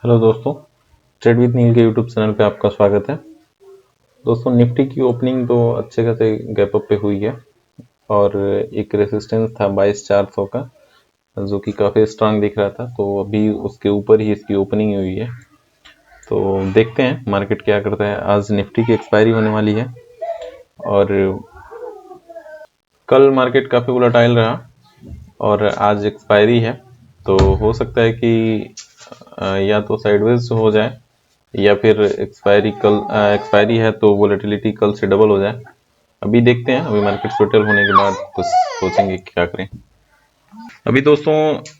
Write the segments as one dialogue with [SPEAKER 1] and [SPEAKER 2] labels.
[SPEAKER 1] Hello दोस्तों, trade with नील के YouTube channel पे आपका स्वागत है। दोस्तों, निफ्टी की ओपनिंग तो अच्छे खासे गैप अप पे हुई है और एक रेसिस्टेंस था 22,400 का, जो कि काफ़ी स्ट्रांग दिख रहा था। तो अभी उसके ऊपर ही इसकी ओपनिंग हुई है। तो देखते हैं मार्केट क्या करता है। आज निफ्टी की एक्सपायरी होने वाली है और कल मार्केट काफ़ी वोलेटाइल रहा और आज एक्सपायरी है। तो हो सकता है कि या तो साइडवेज हो जाए या फिर एक्सपायरी है तो वोलेटिलिटी कल से डबल हो जाए। अभी देखते हैं, अभी मार्केट सेटल होने के बाद कुछ सोचेंगे क्या करें। अभी दोस्तों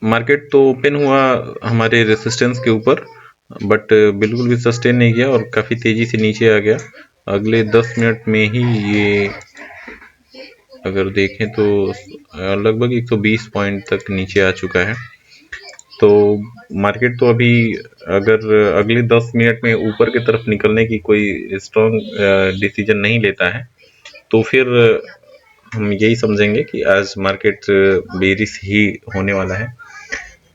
[SPEAKER 1] मार्केट तो ओपन हुआ हमारे रेसिस्टेंस के ऊपर, बट बिल्कुल भी सस्टेन नहीं किया और काफ़ी तेज़ी से नीचे आ गया। अगले 10 मिनट में ही ये अगर देखें तो लगभग 120 पॉइंट तक नीचे आ चुका है। तो मार्केट तो अभी अगर अगले 10 मिनट में ऊपर की तरफ निकलने की कोई स्ट्रॉन्ग डिसीजन नहीं लेता है तो फिर हम यही समझेंगे कि आज मार्केट बेरिश ही होने वाला है।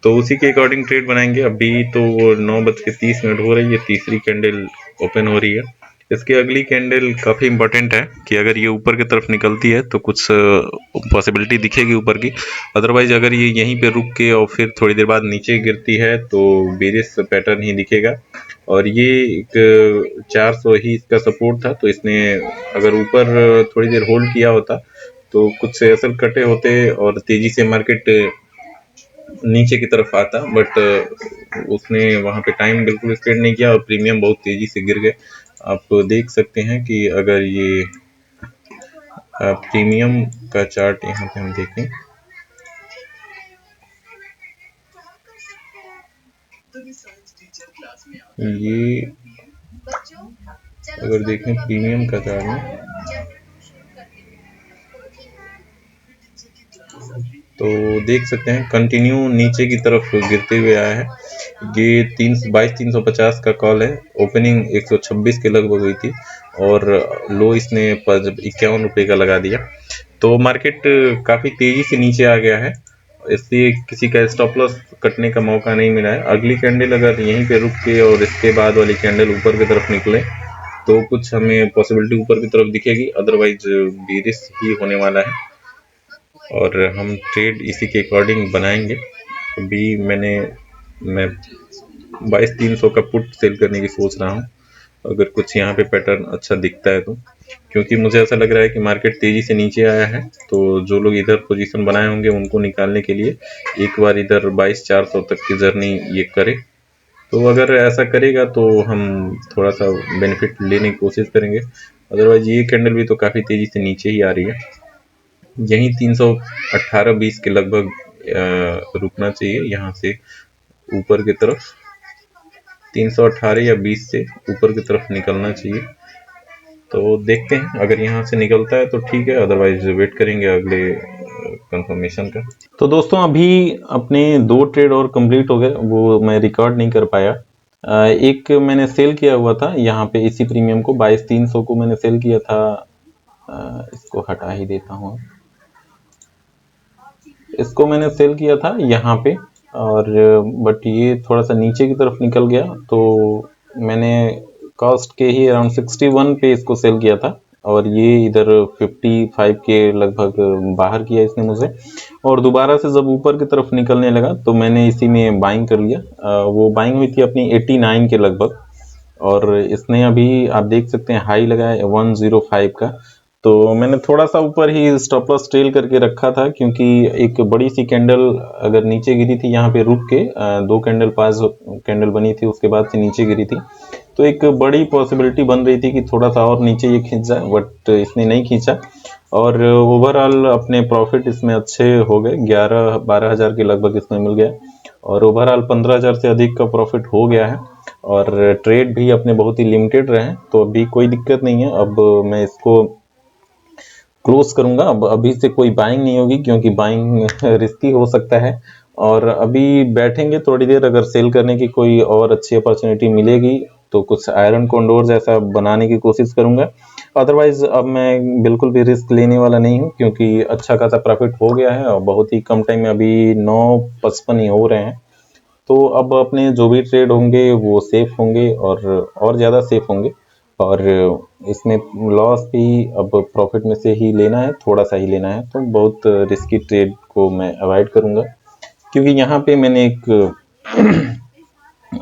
[SPEAKER 1] तो उसी के अकॉर्डिंग ट्रेड बनाएंगे। अभी तो 9:30 हो रही है, तीसरी कैंडल ओपन हो रही है। इसकी अगली कैंडल काफ़ी इंपॉर्टेंट है कि अगर ये ऊपर की तरफ निकलती है तो कुछ पॉसिबिलिटी दिखेगी ऊपर की। अदरवाइज अगर ये यहीं पे रुक के और फिर थोड़ी देर बाद नीचे गिरती है तो बेरिश पैटर्न ही दिखेगा। और ये एक 400 ही इसका सपोर्ट था, तो इसने अगर ऊपर थोड़ी देर होल्ड किया होता तो कुछ असल कटे होते और तेजी से मार्केट नीचे की तरफ आता, बट उसने वहां पे टाइम बिल्कुल स्पेंड नहीं किया और प्रीमियम बहुत तेजी से गिर गए। आप देख सकते हैं कि अगर ये प्रीमियम का चार्ट यहाँ पे हम देखें, ये अगर देखें प्रीमियम का चार्ट में तो देख सकते हैं कंटिन्यू नीचे की तरफ गिरते हुए आया है। ये 350 का कॉल है। ओपनिंग 126 के लगभग हुई थी और लो इसने 51 रुपये का लगा दिया। तो मार्केट काफ़ी तेज़ी से नीचे आ गया है, इसलिए किसी का स्टॉप लॉस कटने का मौका नहीं मिला है। अगली कैंडल अगर यहीं पे रुक के और इसके बाद वाली कैंडल ऊपर की तरफ निकले तो कुछ हमें पॉसिबिलिटी ऊपर की तरफ दिखेगी, अदरवाइज बेरिश ही होने वाला है और हम ट्रेड इसी के अकॉर्डिंग बनाएंगे। अभी मैं 22,300 का पुट सेल करने की सोच रहा हूँ, अगर कुछ यहाँ पे पैटर्न अच्छा दिखता है तो, क्योंकि मुझे ऐसा लग रहा है कि मार्केट तेज़ी से नीचे आया है। तो जो लोग इधर पोजीशन बनाए होंगे उनको निकालने के लिए एक बार इधर 22,400 तक की जर्नी ये करे। तो अगर ऐसा करेगा तो हम थोड़ा सा बेनिफिट लेने की कोशिश करेंगे। अदरवाइज ये कैंडल भी तो काफ़ी तेज़ी से नीचे ही आ रही है। यहीं 318-20 के लगभग रुकना चाहिए। यहाँ से ऊपर की तरफ 318 या 20 से ऊपर की तरफ निकलना चाहिए। तो देखते हैं, अगर यहाँ से निकलता है तो ठीक है, अदरवाइज वेट करेंगे अगले कंफर्मेशन का। तो दोस्तों अभी अपने 2 ट्रेड और कंप्लीट हो गए, वो मैं रिकॉर्ड नहीं कर पाया। एक मैंने सेल किया हुआ था यहाँ पे, इसी प्रीमियम को 22,300 को मैंने सेल किया था। इसको हटा ही देता हूँ। इसको मैंने सेल किया था यहाँ पे और बट ये थोड़ा सा नीचे की तरफ निकल गया, तो मैंने कॉस्ट के ही अराउंड 61 पे इसको सेल किया था और ये इधर 55 के लगभग बाहर किया इसने मुझे। और दोबारा से जब ऊपर की तरफ निकलने लगा तो मैंने इसी में बाइंग कर लिया। वो बाइंग हुई थी अपनी 89 के लगभग और इसने अभी आप देख सकते हैं हाई लगाया 105 का। तो मैंने थोड़ा सा ऊपर ही स्टॉप लॉस ट्रेल करके रखा था, क्योंकि एक बड़ी सी कैंडल अगर नीचे गिरी थी यहाँ पे रुक के, 2 कैंडल 5 कैंडल बनी थी उसके बाद से नीचे गिरी थी, तो एक बड़ी पॉसिबिलिटी बन रही थी कि थोड़ा सा और नीचे ये खींच जाए, बट इसने नहीं खींचा और ओवरऑल अपने प्रॉफिट इसमें अच्छे हो गए। 11-12 हज़ार के लगभग इसमें मिल गया और ओवरऑल 15 हज़ार से अधिक का प्रॉफिट हो गया है और ट्रेड भी अपने बहुत ही लिमिटेड रहे, तो अभी कोई दिक्कत नहीं है। अब मैं इसको क्लोज करूंगा। अब अभी से कोई बाइंग नहीं होगी, क्योंकि बाइंग रिस्की हो सकता है और अभी बैठेंगे थोड़ी देर, अगर सेल करने की कोई और अच्छी अपॉर्चुनिटी मिलेगी तो कुछ आयरन कॉन्डोर जैसा बनाने की कोशिश करूंगा। अदरवाइज अब मैं बिल्कुल भी रिस्क लेने वाला नहीं हूं, क्योंकि अच्छा खासा प्रॉफिट हो गया है और बहुत ही कम टाइम में अभी 9:55 ही हो रहे हैं। तो अब अपने जो भी ट्रेड होंगे वो सेफ होंगे और ज़्यादा सेफ होंगे। और इसमें लॉस भी अब प्रॉफिट में से ही लेना है, थोड़ा सा ही लेना है, तो बहुत रिस्की ट्रेड को मैं अवॉइड करूँगा। क्योंकि यहाँ पे मैंने एक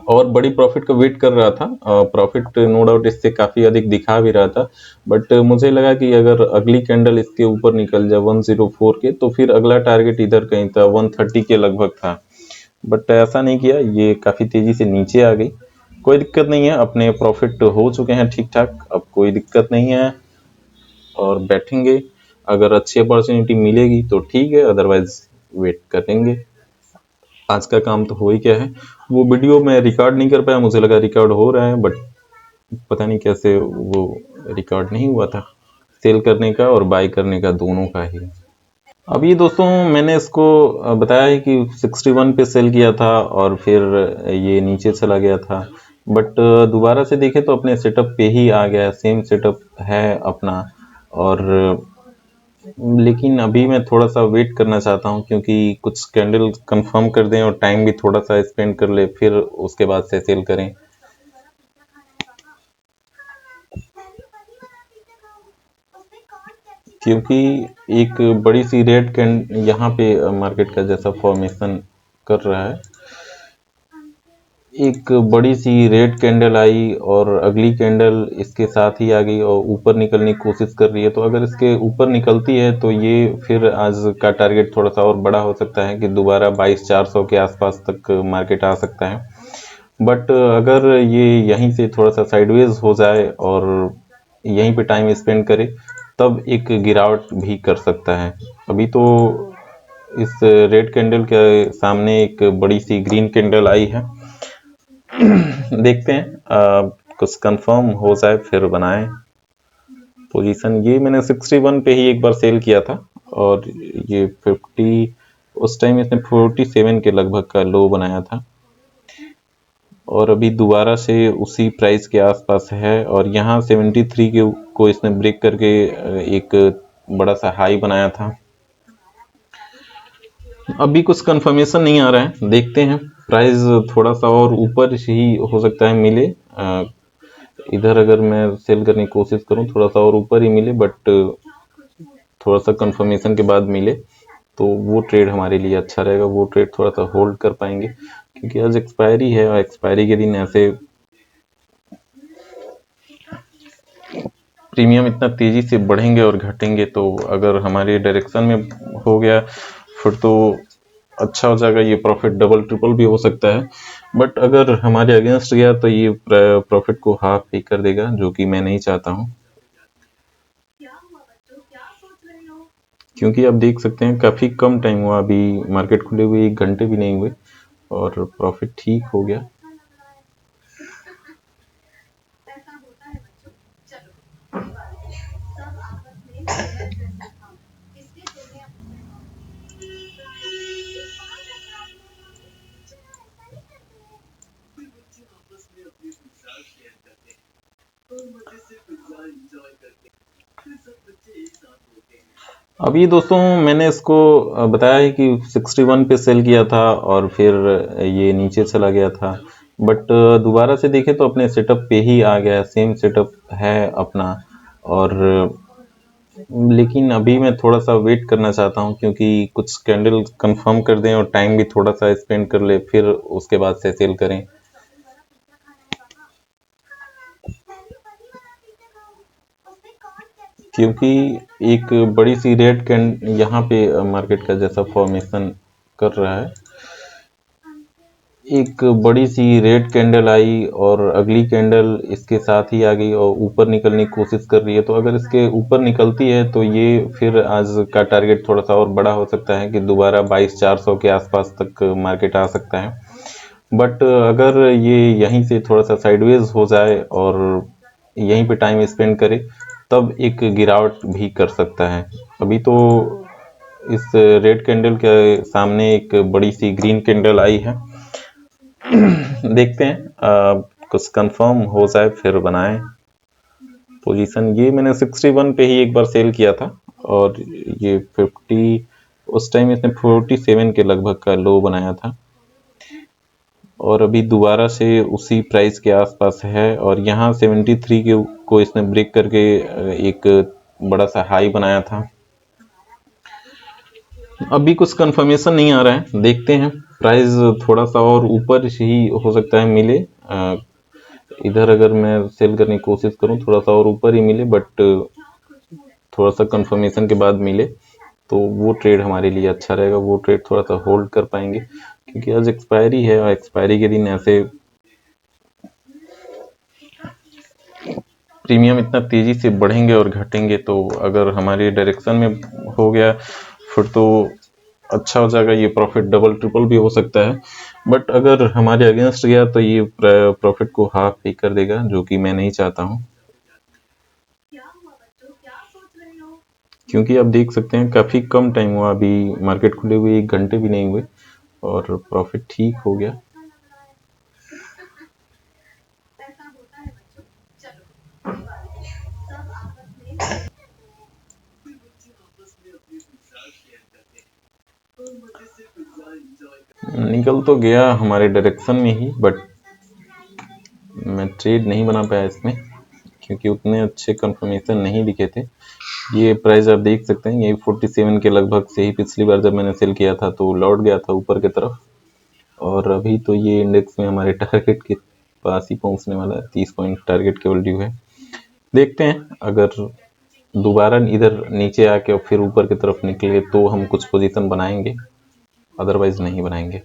[SPEAKER 1] और बड़ी प्रॉफिट का वेट कर रहा था। प्रॉफिट नो डाउट इससे काफ़ी अधिक दिखा भी रहा था, बट मुझे लगा कि अगर अगली कैंडल इसके ऊपर निकल जाए 104 के, तो फिर अगला टारगेट इधर कहीं था 130 के लगभग था। बट ऐसा नहीं किया, ये काफ़ी तेज़ी से नीचे आ गई। कोई दिक्कत नहीं है, अपने प्रॉफिट हो चुके हैं ठीक ठाक, अब कोई दिक्कत नहीं है और बैठेंगे। अगर अच्छी अपॉर्चुनिटी मिलेगी तो ठीक है, अदरवाइज वेट करेंगे। आज का काम तो हो ही क्या है। वो वीडियो मैं रिकॉर्ड नहीं कर पाया, मुझे लगा रिकॉर्ड हो रहा है, बट पता नहीं कैसे वो रिकॉर्ड नहीं हुआ था। सेल करने का और बाय करने का दोनों का ही। अब ये दोस्तों मैंने इसको बताया है कि 61 पे सेल किया था और फिर ये नीचे चला गया था, बट दोबारा से देखें तो अपने सेटअप पे ही आ गया, सेम सेटअप है अपना। और लेकिन अभी मैं थोड़ा सा वेट करना चाहता हूँ, क्योंकि कुछ कैंडल कंफर्म कर दें और टाइम भी थोड़ा सा स्पेंड कर ले, फिर उसके बाद से सेल करें। क्योंकि एक बड़ी सी रेड कैंड यहाँ पे मार्केट का जैसा फॉर्मेशन कर रहा है, एक बड़ी सी रेड कैंडल आई और अगली कैंडल इसके साथ ही आ गई और ऊपर निकलने की कोशिश कर रही है। तो अगर इसके ऊपर निकलती है तो ये फिर आज का टारगेट थोड़ा सा और बड़ा हो सकता है कि दोबारा 22,400 के आसपास तक मार्केट आ सकता है। बट अगर ये यहीं से थोड़ा सा साइडवेज हो जाए और यहीं पे टाइम स्पेंड करे, तब एक गिरावट भी कर सकता है। अभी तो इस रेड कैंडल के सामने एक बड़ी सी ग्रीन कैंडल आई है। देखते हैं कुछ कंफर्म हो जाए फिर बनाएं पोजीशन। ये मैंने 61 पे ही एक बार सेल किया था और ये 50, उस टाइम इसने 47 के लगभग का लो बनाया था और अभी दोबारा से उसी प्राइस के आसपास है। और यहाँ 73 के को इसने ब्रेक करके एक बड़ा सा हाई बनाया था। अभी कुछ कंफर्मेशन नहीं आ रहा है, देखते हैं। प्राइस थोड़ा सा और ऊपर ही हो सकता है मिले। इधर अगर मैं सेल करने की कोशिश करूं थोड़ा सा और ऊपर ही मिले, बट थोड़ा सा कंफर्मेशन के बाद मिले तो वो ट्रेड हमारे लिए अच्छा रहेगा। वो ट्रेड थोड़ा सा होल्ड कर पाएंगे, क्योंकि आज एक्सपायरी है और एक्सपायरी के दिन ऐसे प्रीमियम इतना तेजी से बढ़ेंगे और घटेंगे, तो अगर हमारे डायरेक्शन में हो गया फिर तो अच्छा हो जाएगा, ये प्रॉफिट डबल ट्रिपल भी हो सकता है। बट अगर हमारे अगेंस्ट गया तो ये प्रॉफिट को हाफ ही कर देगा, जो कि मैं नहीं चाहता हूँ। क्योंकि आप देख सकते हैं काफ़ी कम टाइम हुआ, अभी मार्केट खुले हुए 1 घंटे भी नहीं हुए और प्रॉफिट ठीक हो गया। अभी दोस्तों मैंने इसको बताया है कि 61 पे सेल किया था और फिर ये नीचे चला गया था, बट दोबारा से देखें तो अपने सेटअप पे ही आ गया, सेम सेटअप है अपना। और लेकिन अभी मैं थोड़ा सा वेट करना चाहता हूँ, क्योंकि कुछ कैंडल कंफर्म कर दें और टाइम भी थोड़ा सा स्पेंड कर ले, फिर उसके बाद से सेल करें। क्योंकि एक बड़ी सी रेड कैंड यहाँ पे मार्केट का जैसा फॉर्मेशन कर रहा है, एक बड़ी सी रेड कैंडल आई और अगली कैंडल इसके साथ ही आ गई और ऊपर निकलने की कोशिश कर रही है। तो अगर इसके ऊपर निकलती है तो ये फिर आज का टारगेट थोड़ा सा और बड़ा हो सकता है कि दोबारा 22,400 के आसपास तक मार्केट आ सकता है। बट अगर ये यहीं से थोड़ा सा साइडवेज हो जाए और यहीं पे टाइम स्पेंड करे, तब एक गिरावट भी कर सकता है। अभी तो इस रेड कैंडल के सामने एक बड़ी सी ग्रीन कैंडल आई है। देखते हैं कुछ कंफर्म हो जाए फिर बनाएं पोजीशन। ये मैंने 61 पे ही एक बार सेल किया था और ये 50, उस टाइम इसने 47 के लगभग का लो बनाया था। और अभी दोबारा से उसी प्राइस के आसपास है, और यहाँ 73 के को इसने ब्रेक करके एक बड़ा सा हाई बनाया था। अभी कुछ कंफर्मेशन नहीं आ रहा है, देखते हैं। प्राइस थोड़ा सा और ऊपर ही हो सकता है मिले। इधर अगर मैं सेल करने की कोशिश करूं थोड़ा सा और ऊपर ही मिले, बट थोड़ा सा कंफर्मेशन के बाद मिले तो वो ट्रेड हमारे लिए अच्छा रहेगा। वो ट्रेड थोड़ा सा होल्ड कर पाएंगे, क्योंकि आज एक्सपायरी है और एक्सपायरी के दिन ऐसे प्रीमियम इतना तेजी से बढ़ेंगे और घटेंगे, तो अगर हमारे डायरेक्शन में हो गया फिर तो अच्छा हो जाएगा, ये प्रॉफिट डबल ट्रिपल भी हो सकता है। बट अगर हमारे अगेंस्ट गया तो ये प्रॉफिट को हाफ ही कर देगा, जो कि मैं नहीं चाहता हूँ। क्योंकि आप देख सकते हैं काफी कम टाइम हुआ, अभी मार्केट खुले हुए 1 घंटे भी नहीं हुए और प्रॉफिट ठीक हो गया। निकल तो गया हमारे डायरेक्शन में ही, बट मैं ट्रेड नहीं बना पाया इसमें, क्योंकि उतने अच्छे कंफर्मेशन नहीं दिखे थे। ये प्राइस आप देख सकते हैं, ये 47 के लगभग से ही पिछली बार जब मैंने सेल किया था तो लौट गया था ऊपर की तरफ, और अभी तो ये इंडेक्स में हमारे टारगेट के पास ही पहुंचने वाला है। 30 पॉइंट टारगेट केवल ड्यू है। देखते हैं, अगर दोबारा इधर नीचे आके और फिर ऊपर की तरफ निकले तो हम कुछ पोजीशन बनाएंगे, अदरवाइज नहीं बनाएंगे।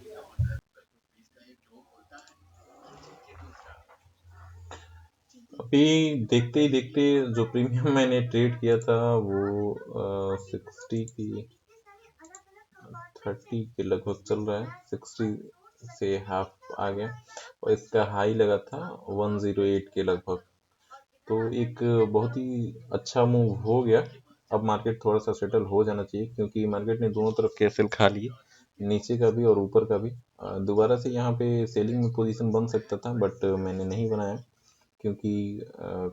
[SPEAKER 1] अभी देखते ही देखते जो प्रीमियम मैंने ट्रेड किया था वो 60 की 30 के लगभग चल रहा है, 60 से हाफ आ गया, और इसका हाई लगा था 108 के लगभग। तो एक बहुत ही अच्छा मूव हो गया। अब मार्केट थोड़ा सा सेटल हो जाना चाहिए, क्योंकि मार्केट ने दोनों तरफ कैंसिल खा लिए, नीचे का भी और ऊपर का भी। दोबारा से यहाँ पे सेलिंग में पोजीशन बन सकता था, बट मैंने नहीं बनाया, क्योंकि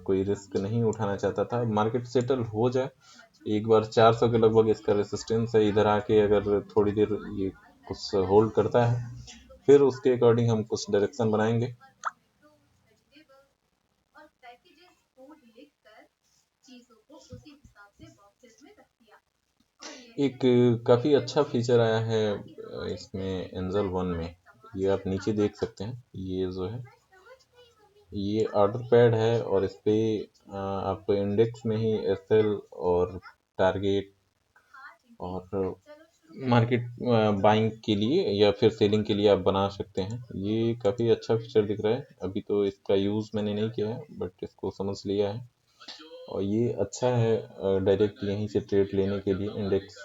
[SPEAKER 1] कोई रिस्क नहीं उठाना चाहता था। मार्केट सेटल हो जाए, एक बार 400 के लगभग इसका रेसिस्टेंस है, इधर आके अगर थोड़ी देर ये कुछ होल्ड करता है फिर उसके अकॉर्डिंग हम कुछ डायरेक्शन बनाएंगे। एक काफी अच्छा फीचर आया है इसमें एंजल वन में, ये आप नीचे देख सकते हैं। ये जो है ये ऑर्डर पैड है, और इस पे आपको इंडेक्स में ही एसएल और टारगेट और मार्केट बाइंग के लिए या फिर सेलिंग के लिए आप बना सकते हैं। ये काफ़ी अच्छा फीचर दिख रहा है। अभी तो इसका यूज़ मैंने नहीं किया है, बट इसको समझ लिया है, और ये अच्छा है डायरेक्ट यहीं से ट्रेड लेने के लिए। इंडेक्स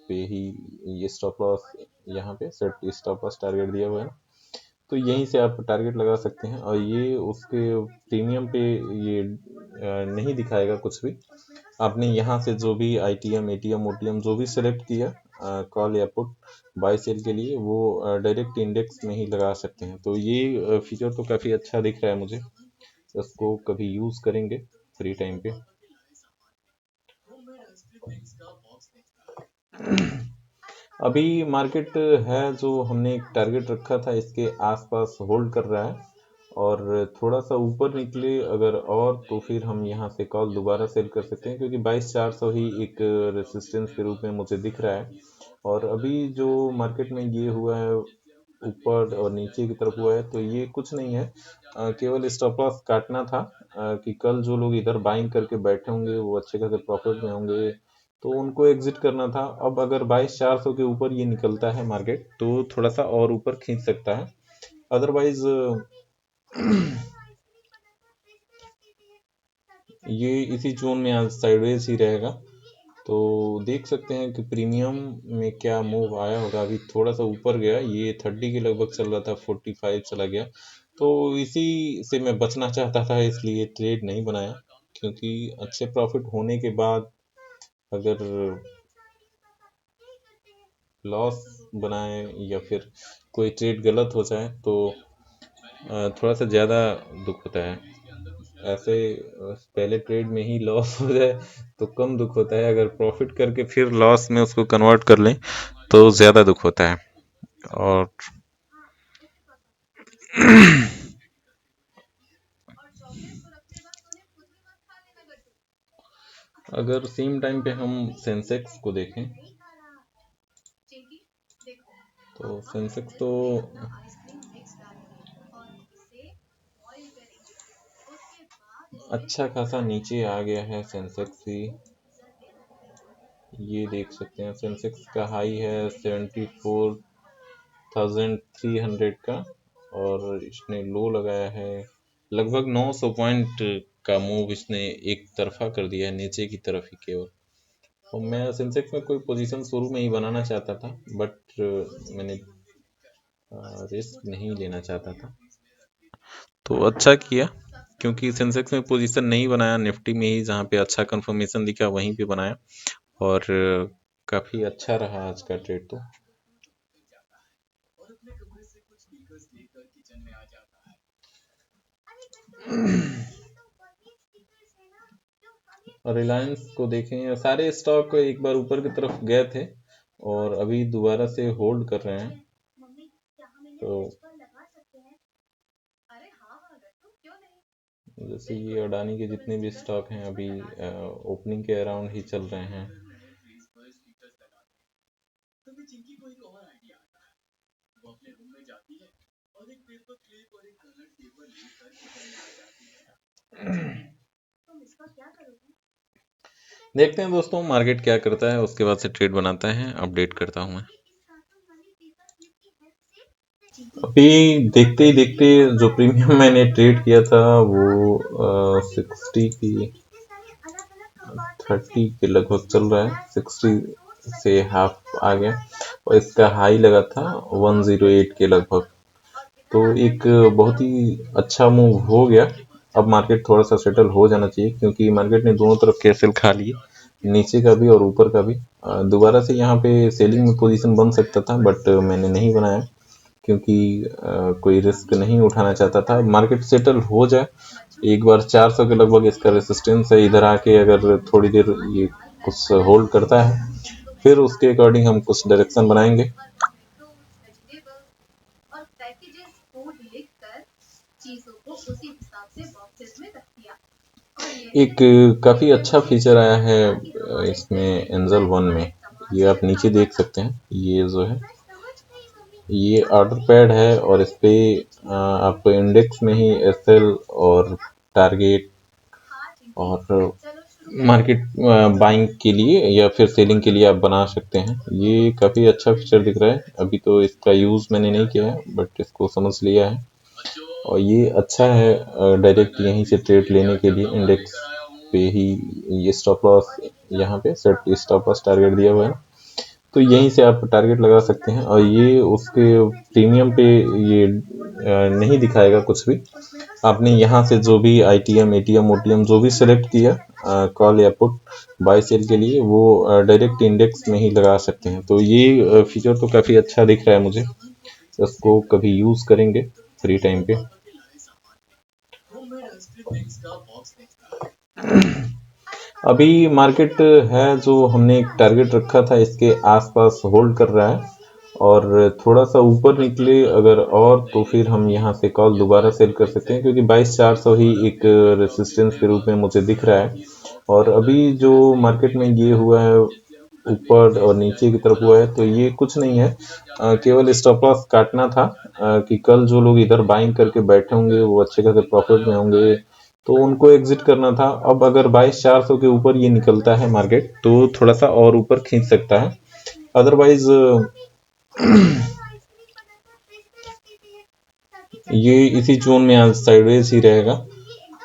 [SPEAKER 1] पे ही ये स्टॉप लॉस, यहाँ पे सेट स्टॉप लॉस टारगेट दिया हुआ है, तो यहीं से आप टारगेट लगा सकते हैं। और ये उसके प्रीमियम पे ये नहीं दिखाएगा कुछ भी। आपने यहाँ से जो भी आईटीएम एटीएम ओटीएम जो भी सेलेक्ट किया कॉल या पुट बाय सेल के लिए, वो डायरेक्ट इंडेक्स में ही लगा सकते हैं। तो ये फीचर तो काफ़ी अच्छा दिख रहा है मुझे, इसको कभी यूज़ करेंगे फ्री टाइम पे। अभी मार्केट है जो हमने एक टारगेट रखा था इसके आसपास होल्ड कर रहा है, और थोड़ा सा ऊपर निकले अगर और तो फिर हम यहाँ से कॉल दोबारा सेल कर सकते हैं, क्योंकि 22,400 ही एक रेसिस्टेंस के रूप में मुझे दिख रहा है। और अभी जो मार्केट में ये हुआ है ऊपर और नीचे की तरफ हुआ है, तो ये कुछ नहीं है, केवल स्टॉप लॉस काटना था, कि कल जो लोग इधर बाइंग करके बैठे होंगे वो अच्छे खासे प्रॉफिट में होंगे, तो उनको एग्जिट करना था। अब अगर 22,400 के ऊपर ये निकलता है मार्केट तो थोड़ा सा और ऊपर खींच सकता है, अदरवाइज ये इसी जोन में आज साइडवेज ही रहेगा। तो देख सकते हैं कि प्रीमियम में क्या मूव आया होगा। अभी थोड़ा सा ऊपर गया, ये 30 के लगभग चल रहा था, 45 चला गया, तो इसी से मैं बचना चाहता था, इसलिए ट्रेड नहीं बनाया। क्योंकि अच्छे प्रॉफिट होने के बाद अगर लॉस बनाए या फिर कोई ट्रेड गलत हो जाए तो थोड़ा सा ज़्यादा दुख होता है। ऐसे पहले ट्रेड में ही लॉस हो जाए तो कम दुख होता है, अगर प्रॉफिट करके फिर लॉस में उसको कन्वर्ट कर लें तो ज़्यादा दुख होता है। और अगर सेम टाइम पे हम सेंसेक्स को देखें तो सेंसेक्स तो अच्छा खासा नीचे आ गया है सेंसेक्स भी। ये देख सकते हैं सेंसेक्स का हाई है 74,300 का और इसने लो लगाया है लगभग 900 पॉइंट का मूव इसने एक तरफा कर दिया है नीचे की तरफ ही केवल। और मैं सेंसेक्स में कोई पोजीशन शुरू में ही बनाना चाहता था बट मैंने रिस्क नहीं लेना चाहता था तो अच्छा किया क्योंकि सेंसेक्स में पोजीशन नहीं बनाया, निफ्टी में ही जहाँ पे अच्छा कंफर्मेशन दिखा वहीं पे बनाया और काफ़ी अच्छा रहा आज का ट्रेड तो। और रिलायंस को देखें, सारे स्टॉक एक बार ऊपर की तरफ गए थे और अभी दोबारा से होल्ड कर रहे हैं। तो जैसे ये अडानी के जितने भी स्टॉक हैं अभी ओपनिंग के अराउंड ही चल रहे हैं। देखते हैं दोस्तों मार्केट क्या करता है, उसके बाद से ट्रेड बनाता है, अपडेट करता हूँ मैं। अभी देखते ही देखते जो प्रीमियम मैंने ट्रेड किया था वो 60 की 30 के लगभग चल रहा है, 60 से हाफ आ गया और इसका हाई लगा था 108 के लगभग। तो एक बहुत ही अच्छा मूव हो गया। अब मार्केट थोड़ा सा सेटल हो जाना चाहिए क्योंकि मार्केट ने दोनों तरफ कैसल खा लिए, नीचे का भी और ऊपर का भी। दोबारा से यहाँ पे सेलिंग में पोजीशन बन सकता था बट मैंने नहीं बनाया क्योंकि कोई रिस्क नहीं उठाना चाहता था। मार्केट सेटल हो जाए एक बार 400 के लगभग इसका रेसिस्टेंस है, इधर आके अगर थोड़ी देर ये कुछ होल्ड करता है फिर उसके अकॉर्डिंग हम कुछ डायरेक्शन बनाएंगे। एक काफ़ी अच्छा फीचर आया है इसमें एंजल वन में, ये आप नीचे देख सकते हैं। ये जो है ये ऑर्डर पैड है और इस पे आपको इंडेक्स में ही एसएल और टारगेट और मार्केट बाइंग के लिए या फिर सेलिंग के लिए आप बना सकते हैं। ये काफ़ी अच्छा फीचर दिख रहा है। अभी तो इसका यूज़ मैंने नहीं किया है बट इसको समझ लिया है और ये अच्छा है डायरेक्ट यहीं से ट्रेड लेने के लिए। इंडेक्स पे ही ये स्टॉप लॉस, यहाँ पे सेट स्टॉप लॉस टारगेट दिया हुआ है तो यहीं से आप टारगेट लगा सकते हैं और ये उसके प्रीमियम पे ये नहीं दिखाएगा कुछ भी। आपने यहाँ से जो भी आईटीएम एटीएम ओटीएम जो भी सेलेक्ट किया कॉल या पुट बाय सेल के लिए वो डायरेक्ट इंडेक्स में ही लगा सकते हैं। तो ये फीचर तो काफ़ी अच्छा दिख रहा है मुझे, इसको कभी यूज़ करेंगे फ्री टाइम पे। अभी मार्केट है जो हमने एक टारगेट रखा था इसके आसपास होल्ड कर रहा है और थोड़ा सा ऊपर निकले अगर और तो फिर हम यहाँ से कॉल दोबारा सेल कर सकते हैं क्योंकि 22,400 ही एक रेसिस्टेंस के रूप में मुझे दिख रहा है। और अभी जो मार्केट में ये हुआ है ऊपर और नीचे की तरफ हुआ है तो ये कुछ नहीं है, केवल स्टॉप लॉस काटना था कि कल जो लोग इधर बाइंग करके बैठे होंगे वो अच्छे खासे प्रॉफिट में होंगे तो उनको एग्जिट करना था। अब अगर 22,400 के ऊपर ये निकलता है मार्केट तो थोड़ा सा और ऊपर खींच सकता है, अदरवाइज ये इसी जोन में आज साइडवेज ही रहेगा।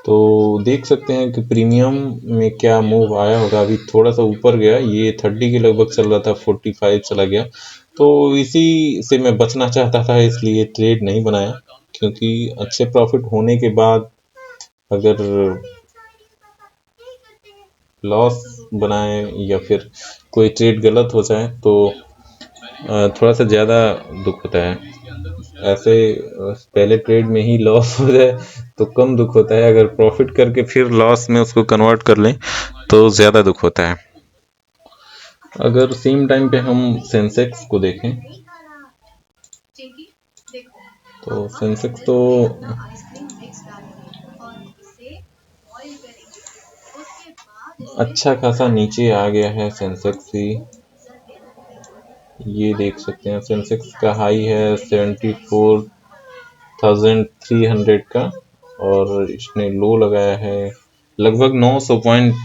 [SPEAKER 1] तो देख सकते हैं कि प्रीमियम में क्या मूव आया होगा। अभी थोड़ा सा ऊपर गया, ये 30 के लगभग चल रहा था, 45 चला गया तो इसी से मैं बचना चाहता था इसलिए ट्रेड नहीं बनाया क्योंकि अच्छे प्रॉफिट होने के बाद अगर लॉस बनाए या फिर कोई ट्रेड गलत हो जाए तो थोड़ा सा ज़्यादा दुख होता है। ऐसे पहले ट्रेड में ही लॉस हो जाए तो कम दुख होता है, अगर प्रॉफिट करके फिर लॉस में उसको कन्वर्ट कर लें तो ज़्यादा दुख होता है। अगर सेम टाइम पे हम सेंसेक्स को देखें तो सेंसेक्स तो अच्छा खासा नीचे आ गया है सेंसेक्स भी। ये देख सकते हैं सेंसेक्स का हाई है 74,300 का, और इसने लो लगाया है लगभग 900 पॉइंट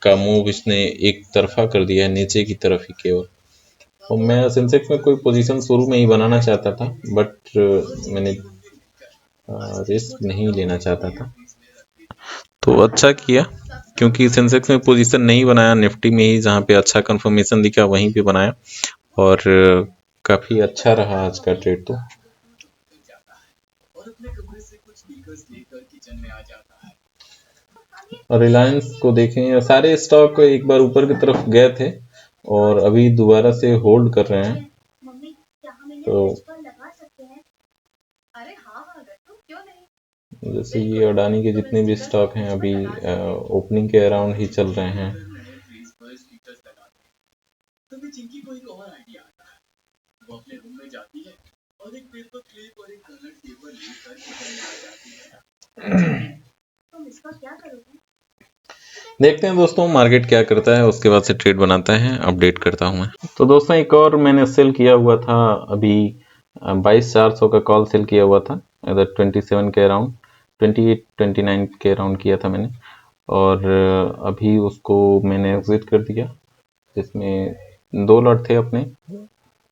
[SPEAKER 1] का मूव इसने एक तरफा कर दिया है नीचे की तरफ ही केवल। और मैं सेंसेक्स में कोई पोजीशन शुरू में ही बनाना चाहता था, बट मैंने रिस्क नहीं लेना चाहता था, तो अच्छा किया क्योंकि सेंसेक्स में पोजीशन नहीं बनाया, निफ्टी में ही जहाँ पे अच्छा कंफर्मेशन दिखा वहीं पे बनाया, और काफ़ी अच्छा रहा आज का ट्रेड। तो और रिलायंस को देखें, सारे स्टॉक एक बार ऊपर की तरफ गए थे और अभी दोबारा से होल्ड कर रहे हैं। तो जैसे ये अडानी के जितने भी स्टॉक हैं अभी ओपनिंग के अराउंड ही चल रहे हैं। देखते हैं दोस्तों मार्केट क्या करता है, उसके बाद से ट्रेड बनाता है, अपडेट करता हूँ मैं। तो दोस्तों एक और मैंने सेल किया हुआ था अभी 22,400 का कॉल सेल किया हुआ था, इधर 27 के अराउंड, 28-29 के अराउंड किया था मैंने, और अभी उसको मैंने एग्जिट कर दिया, जिसमें 2 लॉट थे अपने,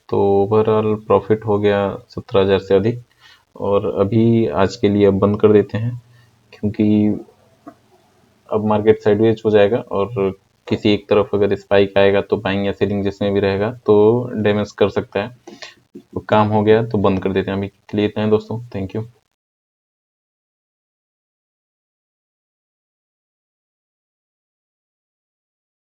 [SPEAKER 1] तो ओवरऑल प्रॉफिट हो गया 17,000 से अधिक। और अभी आज के लिए अब बंद कर देते हैं, क्योंकि अब मार्केट साइडवेज हो जाएगा, और किसी एक तरफ अगर स्पाइक आएगा तो बाइंग या सेलिंग जिसमें भी रहेगा तो डैमेज कर सकता है। तो काम हो गया तो बंद कर देते हैं, अभी के लिए इतना है दोस्तों, थैंक यू।